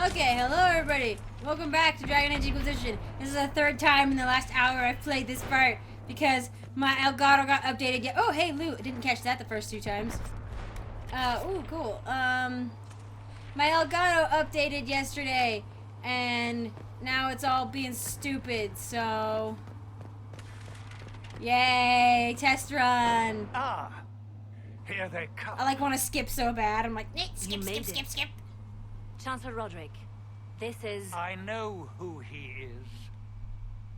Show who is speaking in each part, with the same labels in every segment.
Speaker 1: Okay, hello everybody. Welcome back to Dragon Age Inquisition. This is the third time in the last hour I've played this part because my Elgato got updated yet. Oh, hey, loot. I didn't catch that the first two times. Ooh, cool. My Elgato updated yesterday and now it's all being stupid, so... Yay, test run.
Speaker 2: Ah, here they come.
Speaker 1: I want to skip so bad. I'm like, skip.
Speaker 3: Chancellor Roderick, this is...
Speaker 2: I know who he is.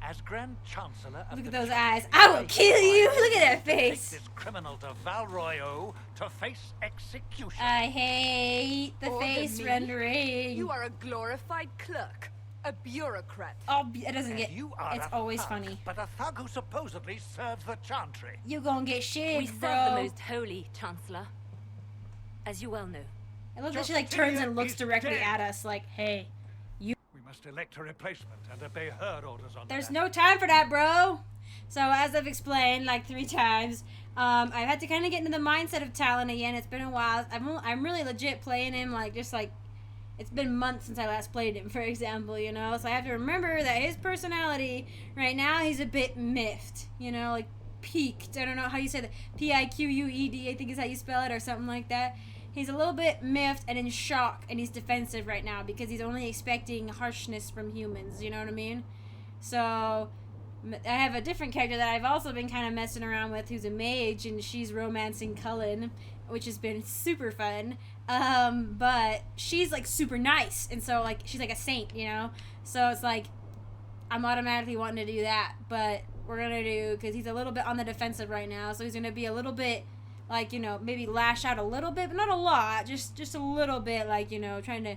Speaker 2: As Grand Chancellor of
Speaker 1: Look at
Speaker 2: the
Speaker 1: those
Speaker 2: Church,
Speaker 1: eyes. I will kill you. Look at that
Speaker 2: take
Speaker 1: face.
Speaker 2: this criminal to Valroyo to face execution.
Speaker 1: I hate the
Speaker 4: Order
Speaker 1: face
Speaker 4: me?
Speaker 1: rendering.
Speaker 4: You are a glorified clerk, a bureaucrat.
Speaker 1: Oh, it doesn't
Speaker 2: And
Speaker 1: get.
Speaker 2: you are
Speaker 1: It's
Speaker 2: a
Speaker 1: always
Speaker 2: thug,
Speaker 1: funny.
Speaker 2: but a thug who supposedly serves the Chantry.
Speaker 1: You gonna get shit,
Speaker 3: we serve
Speaker 1: bro.
Speaker 3: the most holy, Chancellor. As you well know.
Speaker 1: I love that she turns and looks
Speaker 2: Justinian is
Speaker 1: directly
Speaker 2: dead.
Speaker 1: at us, like, hey,
Speaker 2: We must elect a replacement and obey her orders on
Speaker 1: there's
Speaker 2: the
Speaker 1: no time for that, bro. So as I've explained 3 times, I've had to kind of get into the mindset of Talon again. It's been a while. I'm really legit playing him, it's been months since I last played him, for example, you know? So I have to remember that his personality, right now, he's a bit miffed, you know, peaked. I don't know how you say that. P-I-Q-U-E-D, I think is how you spell it, or something like that. He's a little bit miffed and in shock, and he's defensive right now because he's only expecting harshness from humans, you know what I mean? So, I have a different character that I've also been kind of messing around with who's a mage, and she's romancing Cullen, which has been super fun. But she's super nice, and so she's like a saint, you know? So it's I'm automatically wanting to do that, but we're gonna do, because he's a little bit on the defensive right now, so he's gonna be a little bit maybe lash out a little bit, but not a lot, just a little bit, trying to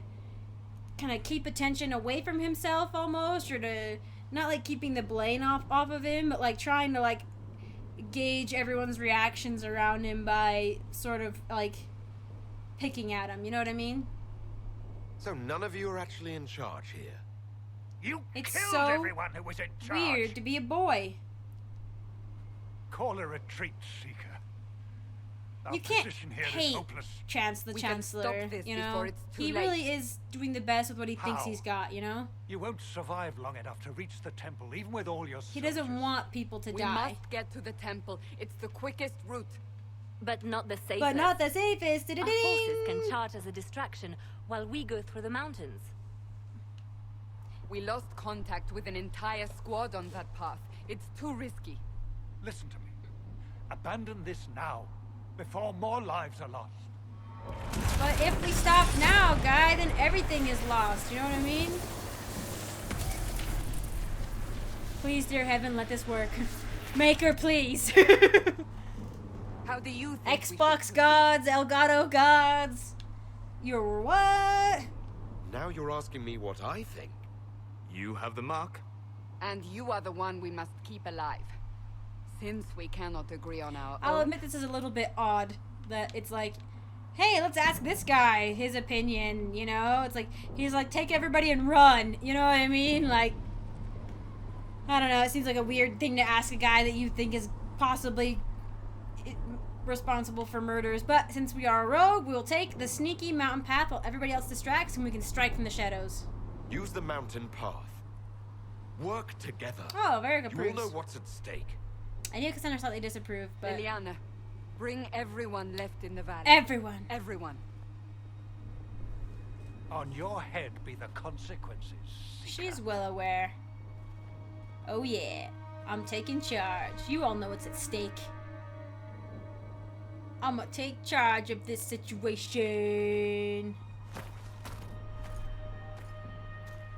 Speaker 1: kind of keep attention away from himself almost, or to not keeping the blame off of him, but trying to gauge everyone's reactions around him by sort of picking at him, you know what I mean?
Speaker 5: So none of you are actually in charge here.
Speaker 2: You
Speaker 1: It's
Speaker 2: killed
Speaker 1: so
Speaker 2: everyone who was in charge.
Speaker 1: Weird to be a boy.
Speaker 2: Call a retreat, Seeker. Our
Speaker 1: You can't
Speaker 2: position here is
Speaker 1: hate
Speaker 2: hopeless.
Speaker 4: We can stop
Speaker 1: Chancellor,
Speaker 4: this
Speaker 1: you know?
Speaker 4: before it's too
Speaker 1: He
Speaker 4: late.
Speaker 1: really is doing the best with what he thinks
Speaker 2: How?
Speaker 1: he's got, you know?
Speaker 2: You won't survive long enough to reach the temple, even with all your
Speaker 1: He doesn't
Speaker 2: soldiers.
Speaker 1: want people to
Speaker 4: We
Speaker 1: die.
Speaker 4: must get to the temple. It's the quickest route.
Speaker 3: But not the safest.
Speaker 1: But not the safest.
Speaker 3: Our forces can charge as a distraction while we go through the mountains.
Speaker 4: We lost contact with an entire squad on that path. It's too risky.
Speaker 2: Listen to me. Abandon this now, before more lives are lost.
Speaker 1: But if we stop now, guy, then everything is lost. You know what I mean? Please, dear heaven, let this work. Maker, please.
Speaker 4: How do you think we
Speaker 1: Xbox
Speaker 4: should
Speaker 1: gods, Elgato gods. You're what?
Speaker 5: Now you're asking me what I think.
Speaker 6: You have the mark?
Speaker 4: And you are the one we must keep alive. Since we cannot agree on our
Speaker 1: I'll
Speaker 4: own,
Speaker 1: admit this is a little bit odd. That it's hey, let's ask this guy his opinion, you know? It's he's take everybody and run. You know what I mean? I don't know. It seems like a weird thing to ask a guy that you think is possibly responsible for murders. But since we are a rogue, we'll take the sneaky mountain path while everybody else distracts, and we can strike from the shadows.
Speaker 5: Use the mountain path. Work together.
Speaker 1: Oh, very good.
Speaker 5: You all know what's at stake.
Speaker 1: I knew Cassandra slightly disapproved, but
Speaker 4: Liliana, bring everyone left in the valley.
Speaker 1: everyone.
Speaker 4: Everyone.
Speaker 2: On your head be the consequences, Seeker.
Speaker 1: She's well aware. Oh yeah, I'm taking charge. You all know what's at stake. I'ma take charge of this situation.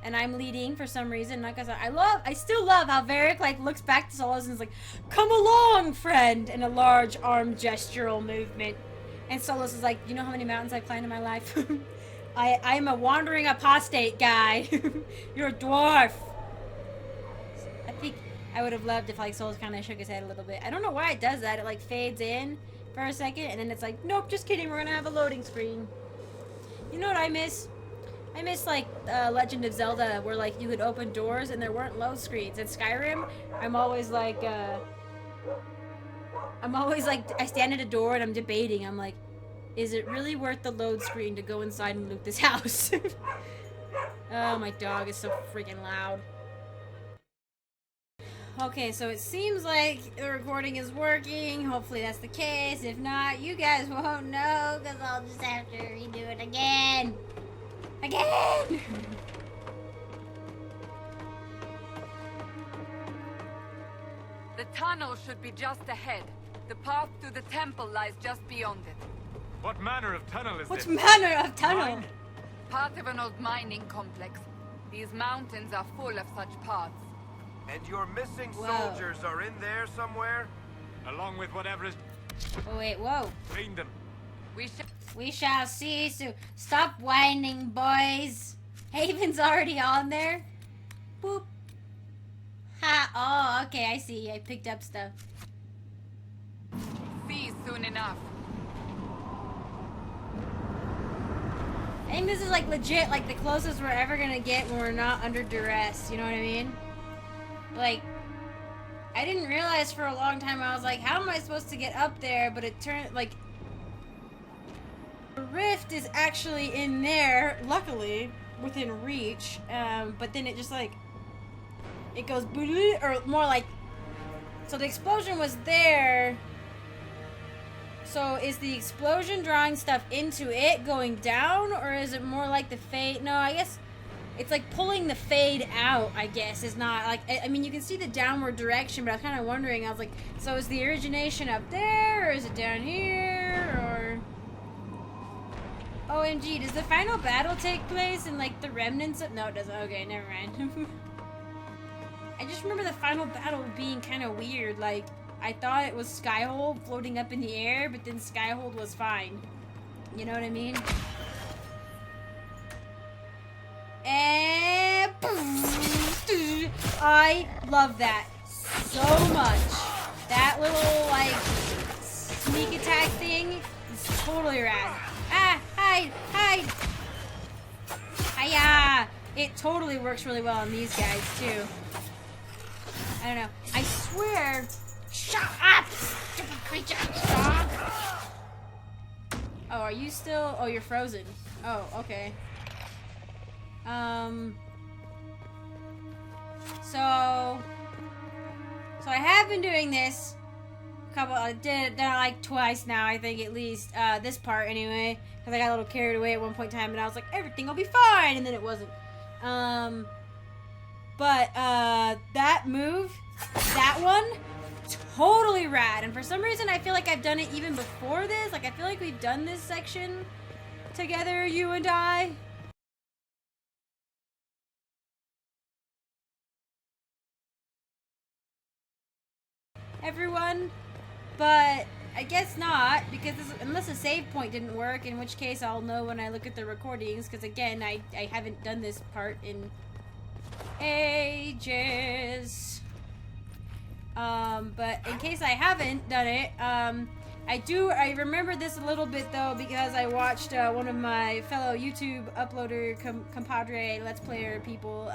Speaker 1: And I'm leading for some reason. Like I said, I still love how Varric looks back to Solos and is "Come along, friend," in a large arm gestural movement. And Solos is you know how many mountains I've climbed in my life? I'm a wandering apostate guy. You're a dwarf. I think I would have loved if Solos kind of shook his head a little bit. I don't know why it does that. It fades in for a second and then it's nope, just kidding. We're gonna have a loading screen. You know what I miss? I miss Legend of Zelda where you could open doors and there weren't load screens. In Skyrim, I'm always I stand at a door and I'm debating. I'm is it really worth the load screen to go inside and loot this house? Oh, my dog is so freaking loud. Okay, so it seems like the recording is working. Hopefully that's the case. If not, you guys won't know because I'll just have to redo it again. Again!
Speaker 4: The tunnel should be just ahead. The path to the temple lies just beyond it.
Speaker 6: What manner of tunnel is
Speaker 1: What
Speaker 6: this?
Speaker 1: manner of tunnel?
Speaker 2: Mine?
Speaker 4: Part of an old mining complex. These mountains are full of such paths.
Speaker 7: And your missing
Speaker 1: Whoa.
Speaker 7: soldiers are in there somewhere?
Speaker 6: Along with whatever is
Speaker 1: Oh, wait, whoa.
Speaker 6: between them.
Speaker 1: We shall see soon. Stop whining, boys. Haven's already on there. Boop. Ha. Oh, okay, I see. I picked up stuff.
Speaker 4: See soon enough.
Speaker 1: I think this is like legit, like the closest we're ever gonna get when we're not under duress. You know what I mean? Like, I didn't realize for a long time. I was like, how am I supposed to get up there? But it turned like the rift is actually in there. Luckily, within reach. But then it just like it goes or more like. So the explosion was there. So is the explosion drawing stuff into it going down, or is it more like the fade? No, I guess it's like pulling the fade out, I guess. Is not like, I mean, you can see the downward direction, but I was kind of wondering, I was like, so is the origination up there, or is it down here, or... OMG, does the final battle take place in like the remnants of... No, it doesn't. Okay, never mind. I just remember the final battle being kind of weird, like... I thought it was Skyhold floating up in the air, but then Skyhold was fine. You know what I mean? And I love that so much. That little like sneak attack thing is totally rad. Ah, hide, hide. Hiya! It totally works really well on these guys too. I don't know. I swear. Shut up, stupid creature! Stop! Oh, are you still? Oh, you're frozen. Oh, okay. So I have been doing this. I did it like twice now, I think at least. This part anyway, because I got a little carried away at one point in time, and I was like, everything will be fine, and then it wasn't. But that move, that one. Totally rad, and for some reason I feel like I've done it even before this. Like I feel like we've done this section together, you and I. Everyone, but I guess not, because unless a save point didn't work, in which case I'll know when I look at the recordings, because again I haven't done this part in ages. But in case I haven't done it, I remember this a little bit though, because I watched one of my fellow YouTube uploader compadre Let's Player people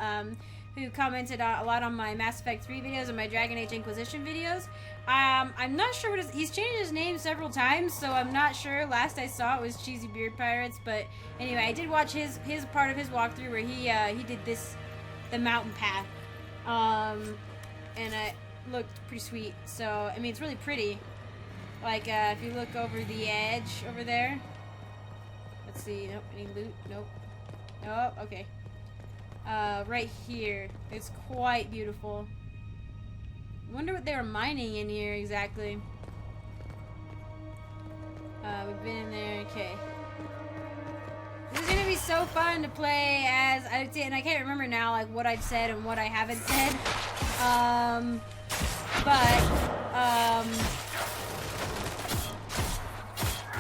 Speaker 1: who commented a lot on my Mass Effect 3 videos and my Dragon Age Inquisition videos. I'm not sure he's changed his name several times, so I'm not sure. Last I saw it was Cheesy Beard Pirates, but anyway, I did watch his part of his walkthrough where he did the mountain path, and it looked pretty sweet. So I mean, it's really pretty. Like if you look over the edge over there. Let's see. Nope. Any loot? Nope. Oh, okay. Right here. It's quite beautiful. I wonder what they were mining in here exactly. We've been in there. Okay. This is gonna be so fun to play as, and I can't remember now like what I've said and what I haven't said. Oh,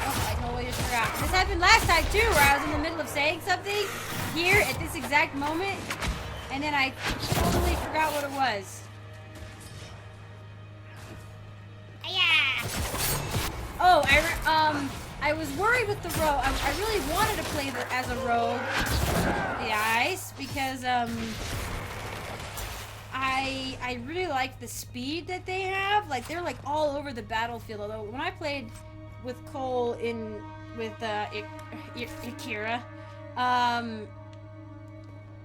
Speaker 1: I totally just forgot. This happened last time too, where I was in the middle of saying something here at this exact moment, and then I totally forgot what it was. Yeah. Oh, I was worried with the rogue. I really wanted to play as a rogue, the ice, because I really like the speed that they have. Like they're like all over the battlefield. Although when I played with Cole with Akira,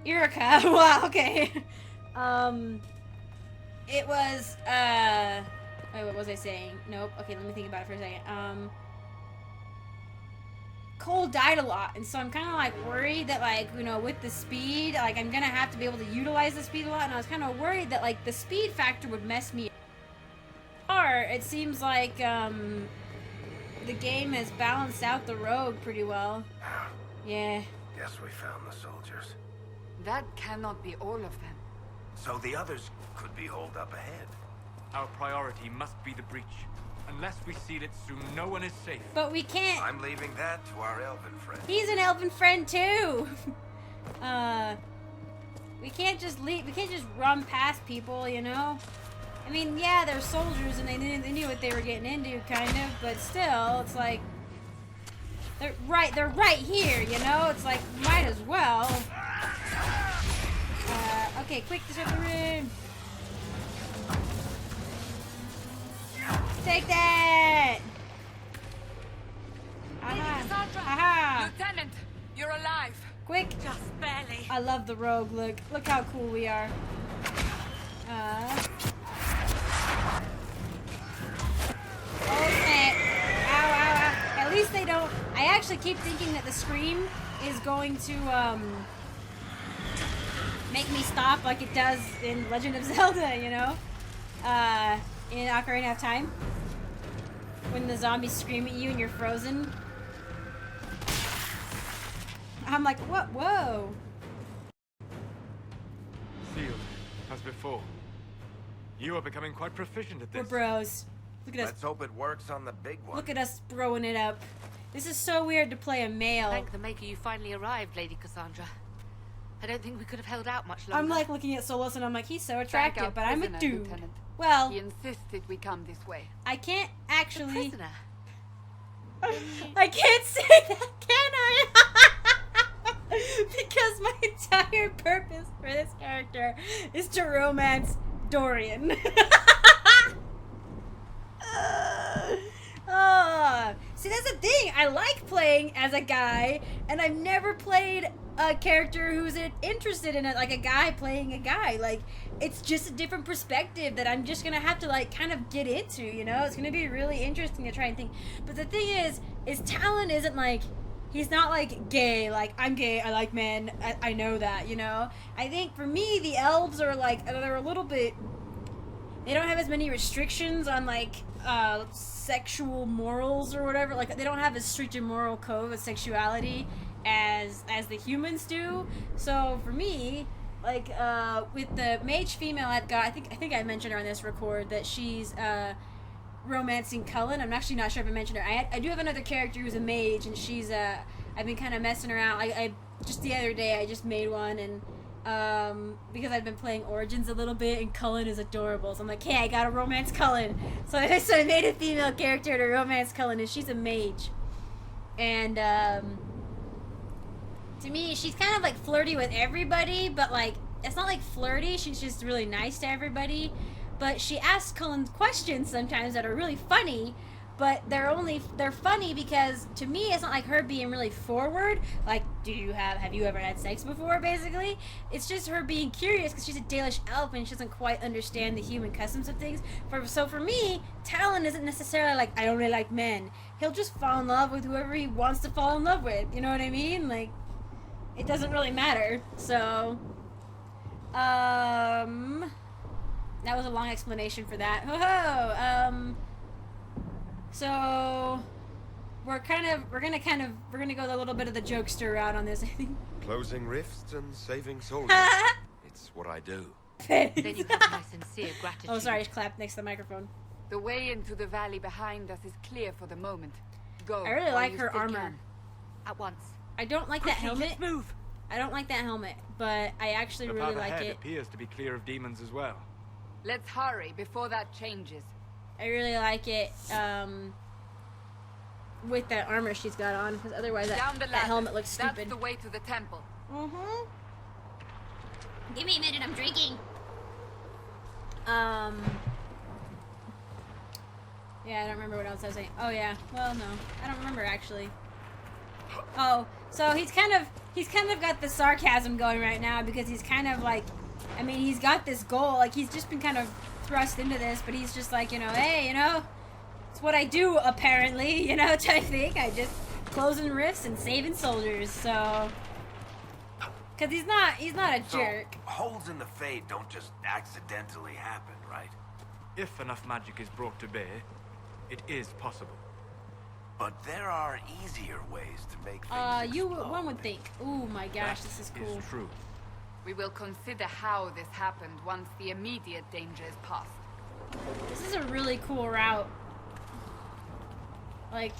Speaker 1: Erica. Wow, okay. It was, oh, what was I saying? Nope. Okay, let me think about it for a second. Cole died a lot, and so I'm kind of like worried that, like, you know, with the speed, like, I'm gonna have to be able to utilize the speed a lot, and I was kind of worried that, like, the speed factor would mess me up. Or it seems like, the game has balanced out the rogue pretty well. Yeah.
Speaker 7: Guess we found the soldiers.
Speaker 4: That cannot be all of them.
Speaker 7: So the others could be holed up ahead.
Speaker 6: Our priority must be the breach. Unless we seal it soon, no one is safe.
Speaker 1: But we can't.
Speaker 7: I'm leaving that to our elven friend.
Speaker 1: He's an elven friend too. We can't just leave. We can't just run past people, you know. I mean, yeah, they're soldiers and they knew what they were getting into, kind of. But still, it's like they're right here, you know. It's like might as well. Okay, quick, disrupt the room. Take that! Aha! Aha!
Speaker 4: Lieutenant, you're alive.
Speaker 1: Quick!
Speaker 3: Just barely.
Speaker 1: I love the rogue look. Look how cool we are. Okay. Ow, ow, ow. At least they don't. I actually keep thinking that the scream is going to make me stop like it does in Legend of Zelda, you know? In Ocarina of Time. When the zombies scream at you and you're frozen. I'm like, what? Whoa.
Speaker 6: Sealed, as before. You are becoming quite proficient at this.
Speaker 1: We're bros. Look at us.
Speaker 7: Let's hope it works on the big one.
Speaker 1: Look at us throwing it up. This is so weird to play a male.
Speaker 3: Thank the Maker you finally arrived, Lady Cassandra. I don't think we could have held out much longer.
Speaker 1: I'm like looking at Solus and I'm like, he's so
Speaker 4: Thank
Speaker 1: attractive,
Speaker 4: our
Speaker 1: but I'm a
Speaker 4: prisoner,
Speaker 1: dude.
Speaker 4: Lieutenant.
Speaker 1: Well,
Speaker 4: He insisted we come this way.
Speaker 1: I can't actually.
Speaker 3: Prisoner.
Speaker 1: I can't say that, can I? Because my entire purpose for this character is to romance Dorian. See, that's the thing. I like playing as a guy, and I've never played a character who's interested in it, like a guy playing a guy. Like, it's just a different perspective that I'm just gonna have to, like, kind of get into, you know? It's gonna be really interesting to try and think. But the thing is Talon isn't, like, he's not, like, gay. Like, I'm gay, I like men, I know that, you know? I think, for me, the elves are, like, they're a little bit... They don't have as many restrictions on, like, sexual morals or whatever. Like, they don't have as strict a moral code of sexuality as the humans do. So for me, like, with the mage female I've got, I think I mentioned her on this record that she's romancing Cullen. I'm actually not sure if I mentioned her. I do have another character who's a mage, and she's I've been kind of messing around. I just the other day I just made one, and because I've been playing Origins a little bit, and Cullen is adorable, so I'm like, hey, I gotta romance Cullen. So I made a female character to romance Cullen, and she's a mage. And to me, she's kind of like flirty with everybody, but like, it's not like flirty, she's just really nice to everybody. But she asks Cullen questions sometimes that are really funny, but they're funny because to me it's not like her being really forward, like, have you ever had sex before, basically. It's just her being curious because she's a Dalish elf and she doesn't quite understand the human customs of things. So for me, Talon isn't necessarily like, I don't really like men. He'll just fall in love with whoever he wants to fall in love with, you know what I mean? Like, it doesn't really matter. So that was a long explanation for that. So we're gonna go a little bit of the jokester route on this, I think.
Speaker 5: Closing rifts and saving soldiers. It's what I do.
Speaker 3: Then you have my sincere gratitude.
Speaker 1: Oh, sorry, I clapped next to the microphone.
Speaker 4: The way into the valley behind us is clear for the moment. Go.
Speaker 1: I really
Speaker 4: while
Speaker 1: like
Speaker 4: you
Speaker 1: her
Speaker 4: still
Speaker 1: armor.
Speaker 4: can.
Speaker 3: At once.
Speaker 1: I don't like that
Speaker 3: Quickly,
Speaker 1: helmet.
Speaker 3: let's move.
Speaker 1: I don't like that helmet, but I actually
Speaker 6: The
Speaker 1: really
Speaker 6: path
Speaker 1: like
Speaker 6: ahead
Speaker 1: it.
Speaker 6: appears to be clear of demons as well.
Speaker 4: Let's hurry before that changes.
Speaker 1: I really like it with that armor she's got on, because otherwise
Speaker 4: Down the
Speaker 1: that
Speaker 4: ladder.
Speaker 1: helmet looks
Speaker 4: That's
Speaker 1: stupid.
Speaker 4: the way to the temple.
Speaker 1: Mm-hmm. Give me a minute, I'm drinking. Yeah, I don't remember what else I was saying. Oh yeah, well no, I don't remember actually. Oh, so he's kind of he's kind of got the sarcasm going right now because he's kind of like, I mean, he's got this goal. Like, he's just been kind of thrust into this, but he's just like, you know, hey, you know, it's what I do, apparently, you know, type thing. I just closing rifts and saving soldiers, so... Because he's not a jerk.
Speaker 7: Holes in the fate don't just accidentally happen, right?
Speaker 6: If enough magic is brought to bear, it is possible.
Speaker 7: But there are easier ways to make things
Speaker 1: one would think. Oh my gosh, this is cool.
Speaker 6: Is true.
Speaker 4: We will consider how this happened once the immediate danger is past.
Speaker 1: This is a really cool route. Like,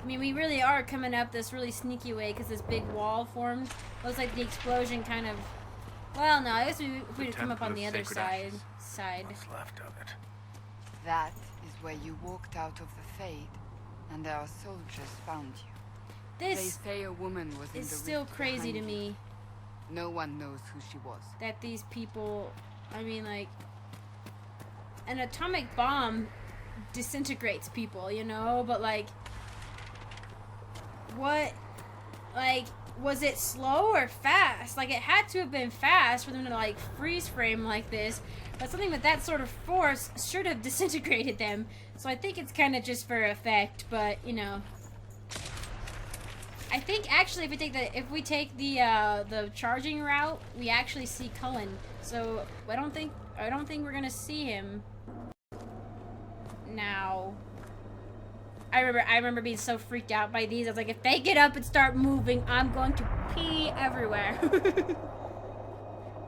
Speaker 1: I mean, we really are coming up this really sneaky way because this big wall formed. Looks like the explosion kind of... Well, no, I guess if we'd come up on the other side.
Speaker 7: What's left of it.
Speaker 4: That is where you walked out of the Fade, and our soldiers found you. They
Speaker 1: This
Speaker 4: say a woman was in the
Speaker 1: is still
Speaker 4: rift
Speaker 1: crazy
Speaker 4: behind
Speaker 1: to
Speaker 4: you.
Speaker 1: me
Speaker 4: No one knows who she was.
Speaker 1: that these people... I mean, like... An atomic bomb disintegrates people, you know? But, like... What... Like... Was it slow or fast? Like, it had to have been fast for them to, like, freeze frame like this. But something with that sort of force should have disintegrated them. So I think it's kind of just for effect, but, you know. I think, actually, if we take the charging route, we actually see Cullen. So, I don't think we're gonna see him now. I remember being so freaked out by these. I was like, if they get up and start moving, I'm going to pee everywhere.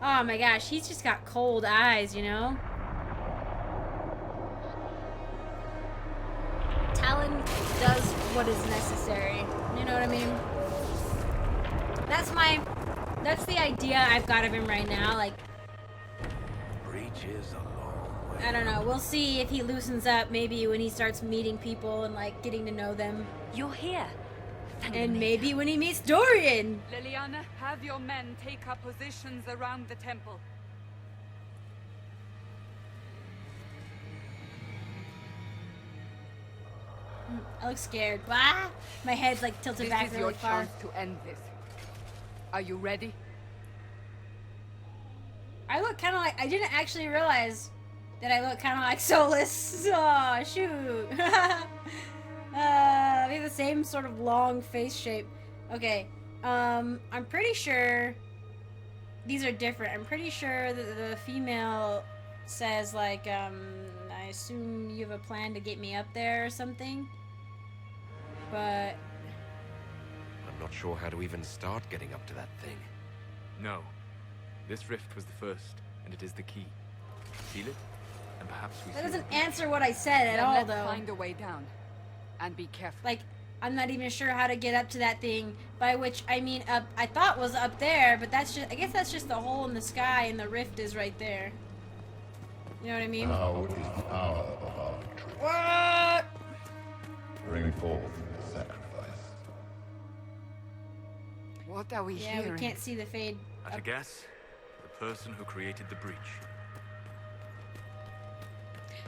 Speaker 1: Oh my gosh, he's just got cold eyes, you know? Talon does what is necessary. You know what I mean? That's the idea I've got of him right now. Like,
Speaker 7: Breach is a long way.
Speaker 1: I don't know. We'll see if he loosens up maybe when he starts meeting people and, like, getting to know them.
Speaker 3: You're here.
Speaker 1: And maybe when he meets Dorian.
Speaker 4: Liliana, have your men take up positions around the temple.
Speaker 1: I look scared. Ah! My head's, like, tilted
Speaker 4: This
Speaker 1: back
Speaker 4: is
Speaker 1: really
Speaker 4: your
Speaker 1: far.
Speaker 4: chance to end this. Are you ready?
Speaker 1: I look kind of like... I didn't actually realize that I look kind of like Solus. Oh, shoot. We have the same sort of long face shape. Okay. I'm pretty sure these are different. I'm pretty sure that the female says, like, I assume you have a plan to get me up there or something. But...
Speaker 5: I'm not sure how to even start getting up to that thing.
Speaker 6: No. This rift was the first, and it is the key. Seal it, and perhaps we
Speaker 1: that
Speaker 6: seal
Speaker 1: doesn't
Speaker 6: it.
Speaker 1: answer what I said at
Speaker 4: Then
Speaker 1: all,
Speaker 4: let's
Speaker 1: though.
Speaker 4: find a way down. And be careful.
Speaker 1: Like, I'm not even sure how to get up to that thing, by which I mean up, I thought was up there, but that's just, I guess that's just the hole in the sky and the rift is right there. You know what I mean?
Speaker 8: Now is the hour of our victory.
Speaker 1: What?
Speaker 8: Bring forth the sacrifice.
Speaker 4: What are we
Speaker 1: Yeah,
Speaker 4: hearing?
Speaker 1: we can't see the fade.
Speaker 6: At a guess, the person who created the breach.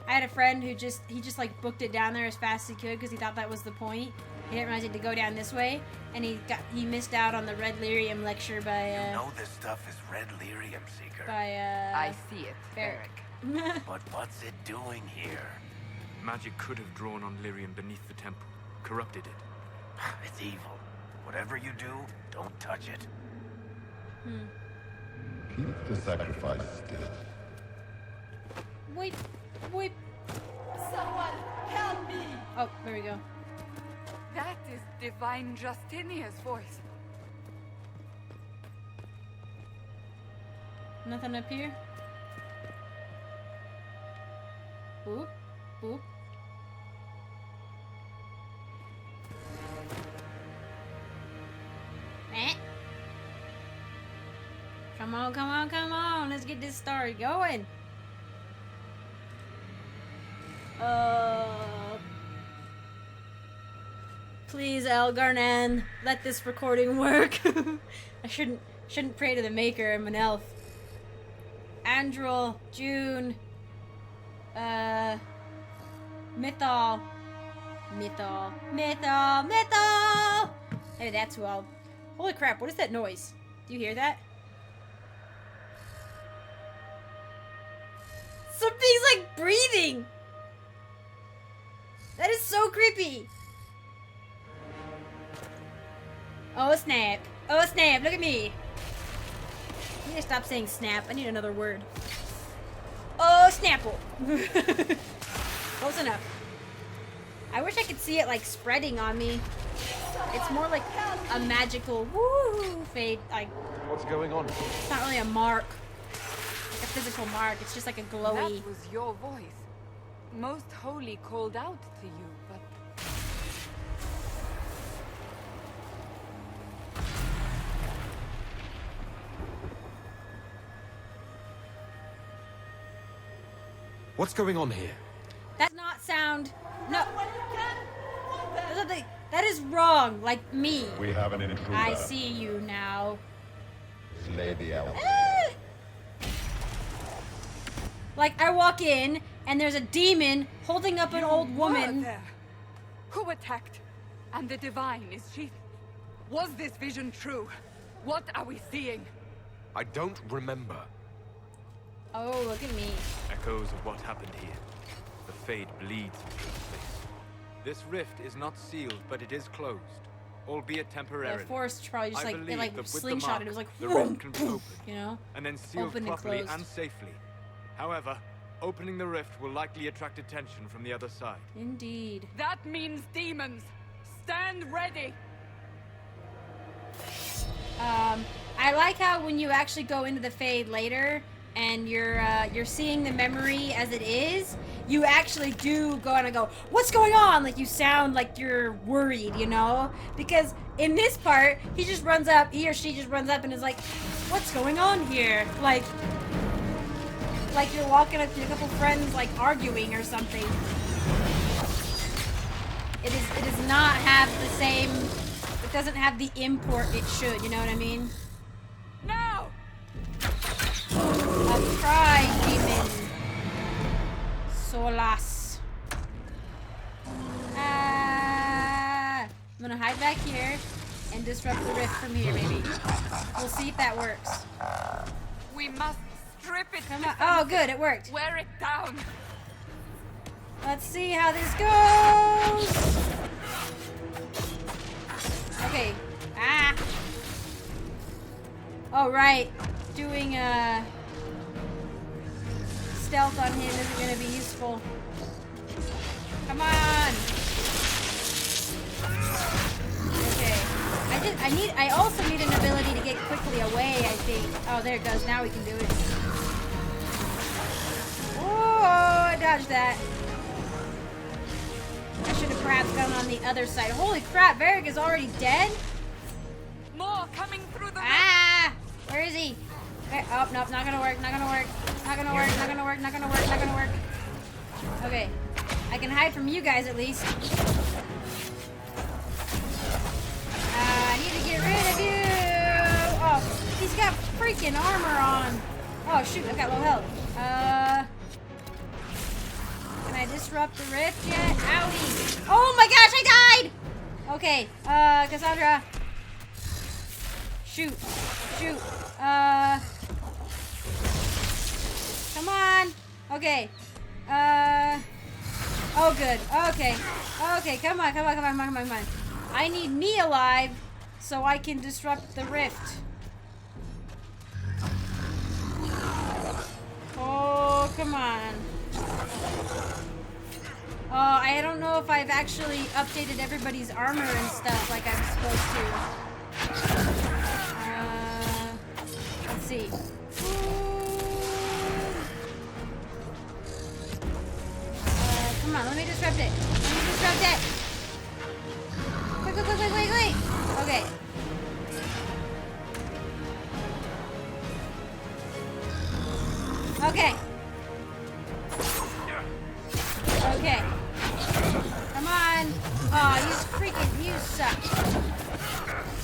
Speaker 1: I had a friend who he just like booked it down there as fast as he could because he thought that was the point. He didn't realize he had to go down this way, and he missed out on the red lyrium lecture by
Speaker 7: You know this stuff is red lyrium, Seeker.
Speaker 4: I see it,
Speaker 1: Barrick.
Speaker 4: Barrick.
Speaker 7: But what's it doing here?
Speaker 6: Magic could have drawn on lyrium beneath the temple, corrupted it.
Speaker 7: It's evil. Whatever you do, don't touch it.
Speaker 8: Keep the sacrifice still.
Speaker 1: Wait. Someone help me! Oh, there we go.
Speaker 4: That is Divine Justinia's voice.
Speaker 1: Nothing up here? Boop. Boop. Eh. Come on. Let's get this story going. Please, Elgarnan, let this recording work. I shouldn't pray to the maker. I'm an elf. Andrel, June, Mythal. Maybe that's who I'll Holy crap, what is that noise? Do you hear that? Something's like breathing! That is so creepy! Oh snap. Oh snap, look at me. I need to stop saying snap. I need another word. Oh snapple. Close enough. I wish I could see it like spreading on me. It's more like a magical woo fade. Like,
Speaker 5: What's going on?
Speaker 1: it's not really a mark. Like a physical mark. It's just like a glowy.
Speaker 4: That was your voice. Most Holy called out to you, but...
Speaker 5: What's going on here?
Speaker 1: That does not sound. No. That is wrong. Like me.
Speaker 8: We have an intruder.
Speaker 1: I see you now.
Speaker 8: Slay the elf.
Speaker 1: Like I walk in and there's a demon holding up an old
Speaker 4: Were
Speaker 1: woman.
Speaker 4: there. Who attacked? And the divine, is she... Was this vision true? What are we seeing?
Speaker 5: I don't remember.
Speaker 1: Oh, look at me.
Speaker 6: Echoes of what happened here. The fade bleeds into this place. This rift is not sealed, but it is closed, albeit
Speaker 1: The
Speaker 6: temporarily.
Speaker 1: force probably just
Speaker 6: I
Speaker 1: like it
Speaker 6: believe
Speaker 1: like
Speaker 6: that with the
Speaker 1: slingshot
Speaker 6: mark,
Speaker 1: it. It was like
Speaker 6: the
Speaker 1: whoom,
Speaker 6: rift can be opened,
Speaker 1: you know.
Speaker 6: and then sealed
Speaker 1: Open and
Speaker 6: properly
Speaker 1: closed.
Speaker 6: and safely. However, opening the rift will likely attract attention from the other side.
Speaker 1: Indeed.
Speaker 4: That means demons. Stand ready.
Speaker 1: I like how when you actually go into the fade later and you're seeing the memory as it is, you actually do go and go, what's going on? Like you sound like you're worried, you know? Because in this part, he or she just runs up and is like, what's going on here? Like you're walking up to a couple friends like arguing or something. It does not have the same, it doesn't have the import it should, you know what I mean?
Speaker 4: Now!
Speaker 1: A tri-demon. Solas. I'm gonna hide back here and disrupt the rift from here, maybe. We'll see if that works.
Speaker 4: We must strip it.
Speaker 1: Come on. Oh, good, it worked.
Speaker 4: Wear it down.
Speaker 1: Let's see how this goes. Okay. Ah. Oh, right. Doing stealth on him isn't going to be useful. Come on. Okay. I also need an ability to get quickly away, I think. Oh, there it goes. Now we can do it. Oh, I dodged that. I should have perhaps gone on the other side. Holy crap, Varric is already dead?
Speaker 4: More coming through the...
Speaker 1: Ah! Where is he? Oh, nope, not gonna work, not gonna work. Not gonna work, not gonna work, not gonna work, not gonna work. Okay. I can hide from you guys at least. I need to get rid of you! Oh, he's got freaking armor on. Oh shoot, I've got low health. Can I disrupt the rift yet? Owie! Oh my gosh, I died! Okay, Cassandra. Shoot. Shoot. Come on. Okay. Oh good. Okay. Okay, come on, come on, come on, come on, come on. I need me alive so I can disrupt the rift. Oh, come on. Oh, I don't know if I've actually updated everybody's armor and stuff like I'm supposed to. Let's see. Come on, let me disrupt it. Let me disrupt it. Quick, quick, quick, quick, quick, quick. Okay. Okay. Okay. Come on. Oh, you suck.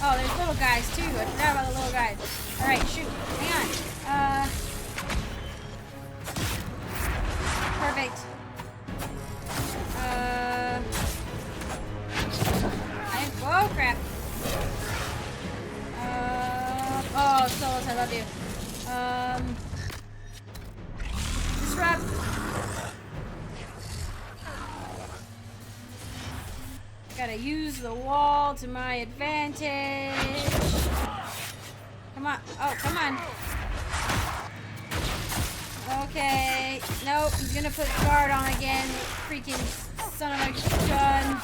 Speaker 1: Oh, there's little guys too. I forgot about the little guys. Alright, shoot. Hang on. Perfect. Oh, crap. Oh, Solus, I love you. Disrupt. Gotta use the wall to my advantage. Come on. Oh, come on. Okay. Nope, he's gonna put guard on again. Freaking son of a gun.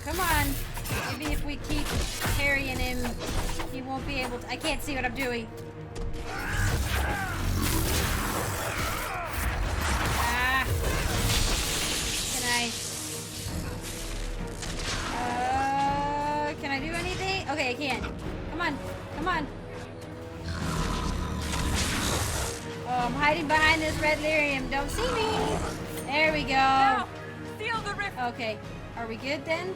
Speaker 1: Come on. Maybe if we keep carrying him, he won't be able to. I can't see what I'm doing. Ah. Can I do anything? Okay, I can. Come on. Come on. Oh, I'm hiding behind this red lyrium. Don't see me. There we go.
Speaker 4: Now, seal the rift.
Speaker 1: Okay. Are we good then?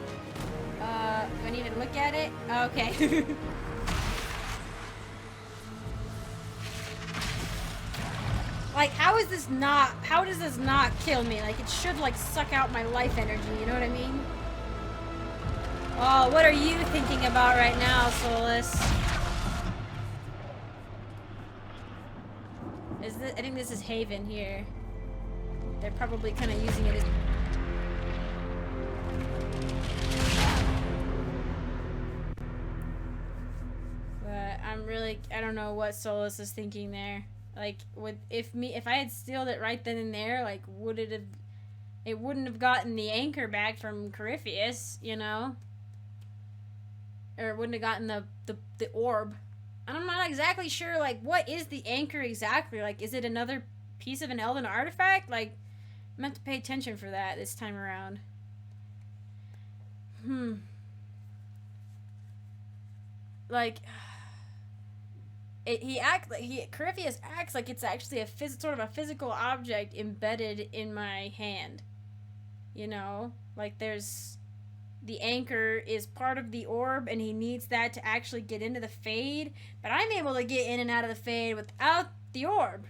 Speaker 1: Do I need to look at it? Okay. Like, how does this not kill me? Like, it should, like, suck out my life energy, you know what I mean? Oh, what are you thinking about right now, Solus? I think this is Haven here. They're probably kind of using it as... But I don't know what Solus is thinking there. Like, if I had sealed it right then and there, like, it wouldn't have gotten the anchor back from Corypheus, you know? Or it wouldn't have gotten the orb. And I'm not exactly sure, like, what is the anchor exactly? Like, is it another piece of an Elven artifact? Like, I meant to pay attention for that this time around. Like... Corypheus acts like it's actually sort of a physical object embedded in my hand. You know? Like, the anchor is part of the orb, and he needs that to actually get into the Fade, but I'm able to get in and out of the Fade without the orb.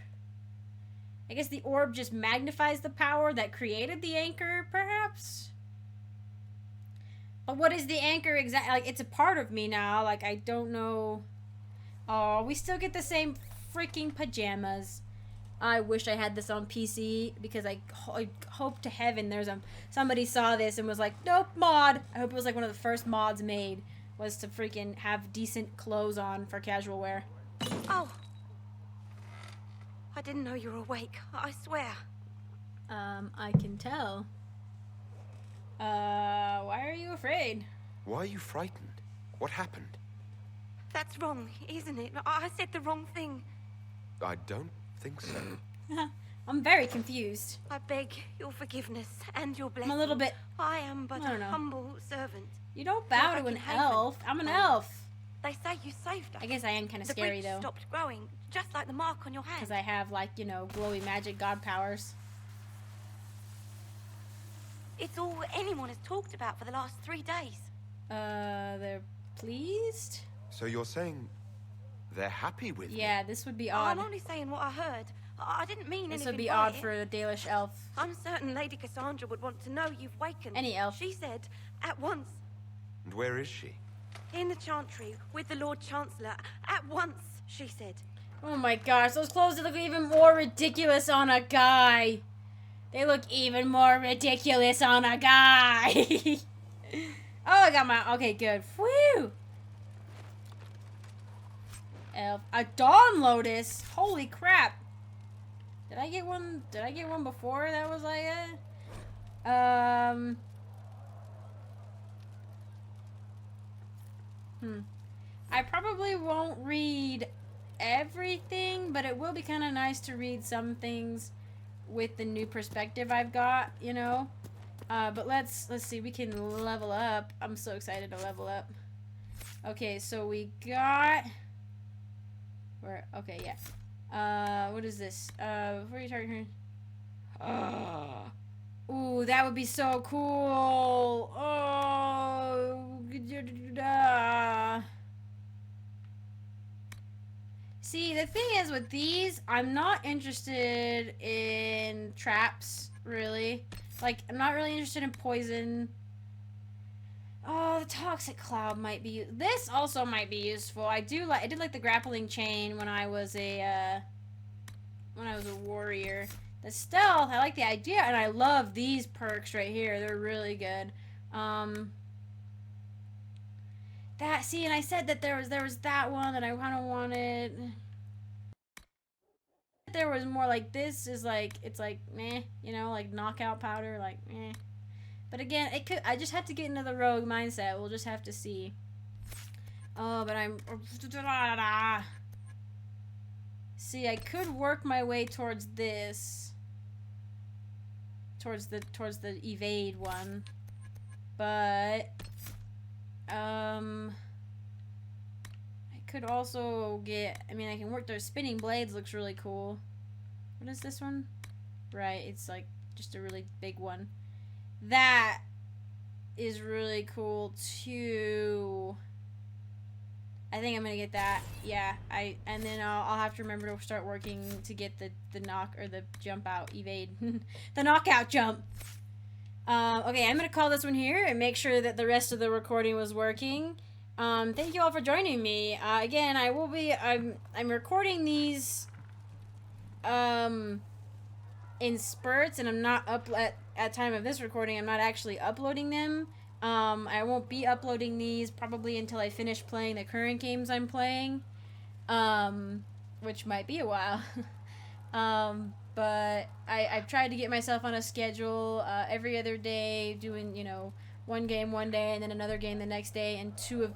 Speaker 1: I guess the orb just magnifies the power that created the anchor, perhaps? But what is the anchor exactly? Like, it's a part of me now. Like, I don't know... Oh, we still get the same freaking pajamas. I wish I had this on PC because I hope to heaven somebody saw this and was like, nope, mod. I hope it was like one of the first mods made was to freaking have decent clothes on for casual wear.
Speaker 9: Oh. I didn't know you were awake. I swear.
Speaker 1: I can tell. Why are you afraid?
Speaker 5: Why are you frightened? What happened?
Speaker 9: That's wrong, isn't it? I said the wrong thing.
Speaker 5: I don't think so.
Speaker 1: I'm very confused.
Speaker 9: I beg your forgiveness and your blessing.
Speaker 1: I'm a little bit...
Speaker 9: I am but a humble servant.
Speaker 1: You don't bow to an elf. I'm an elf.
Speaker 9: They say you saved us.
Speaker 1: I guess I am kind of scary, though.
Speaker 9: The stopped growing, just like the mark on your hand.
Speaker 1: Because I have, like, you know, glowy magic god powers.
Speaker 9: It's all anyone has talked about for the last 3 days.
Speaker 1: They're pleased?
Speaker 5: So you're saying they're happy with me?
Speaker 1: Yeah, this would be odd.
Speaker 9: I'm only saying what I heard. I didn't mean anything.
Speaker 1: This would be
Speaker 9: by
Speaker 1: odd
Speaker 9: it.
Speaker 1: for a Dalish elf.
Speaker 9: I'm certain Lady Cassandra would want to know you've wakened.
Speaker 1: Any elf.
Speaker 9: She said, at once.
Speaker 5: And where is she?
Speaker 9: In the Chantry, with the Lord Chancellor. At once, she said.
Speaker 1: Oh my gosh, those clothes look even more ridiculous on a guy. They look even more ridiculous on a guy. Oh, I got my... Okay, good. Whew. Elf. A Dawn Lotus? Holy crap. Did I get one? Did I get one before that was like it? I probably won't read everything, but it will be kind of nice to read some things with the new perspective I've got, you know? But let's see, we can level up. I'm so excited to level up. Okay, so we got... Okay, yeah. What is this? Before you target her... Ooh, that would be so cool! Oh... See, the thing is with these, I'm not interested in traps, really. Like, I'm not really interested in poison. Oh, the toxic cloud might be. This also might be useful. I did like the grappling chain when I was a warrior. The stealth, I like the idea, and I love these perks right here. They're really good. And I said that there was that one that I kind of wanted. There was more like this is like, it's like meh, you know, like knockout powder, like meh. But again, I just have to get into the rogue mindset. We'll just have to see. Oh, but I'm see, I could work my way towards this. Towards the evade one. But I could also get, I mean, I can work those spinning blades, looks really cool. What is this one? Right, it's like just a really big one. That is really cool too. I think I'm gonna get that. Yeah, and then I'll have to remember to start working to get the knock or the jump out evade, the knockout jump. Okay, I'm gonna call this one here and make sure that the rest of the recording was working. Thank you all for joining me. Again, I'm recording these in spurts, and I'm not at time of this recording. I'm not actually uploading them. I won't be uploading these probably until I finish playing the current games I'm playing, which might be a while. But I've tried to get myself on a schedule every other day, doing, you know, one game one day and then another game the next day, and two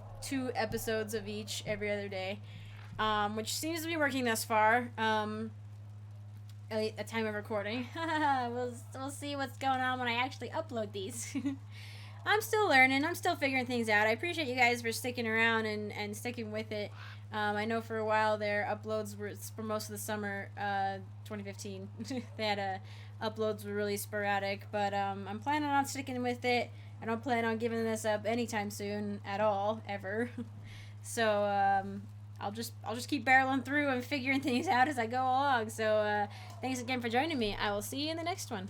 Speaker 1: episodes of each every other day, which seems to be working thus far. At time of recording. we'll see what's going on when I actually upload these. I'm still learning. I'm still figuring things out. I appreciate you guys for sticking around and sticking with it. I know for a while their uploads were, for most of the summer 2015, they had uploads were really sporadic, but I'm planning on sticking with it. I don't plan on giving this up anytime soon at all, ever. So I'll just keep barreling through and figuring things out as I go along. So thanks again for joining me. I will see you in the next one.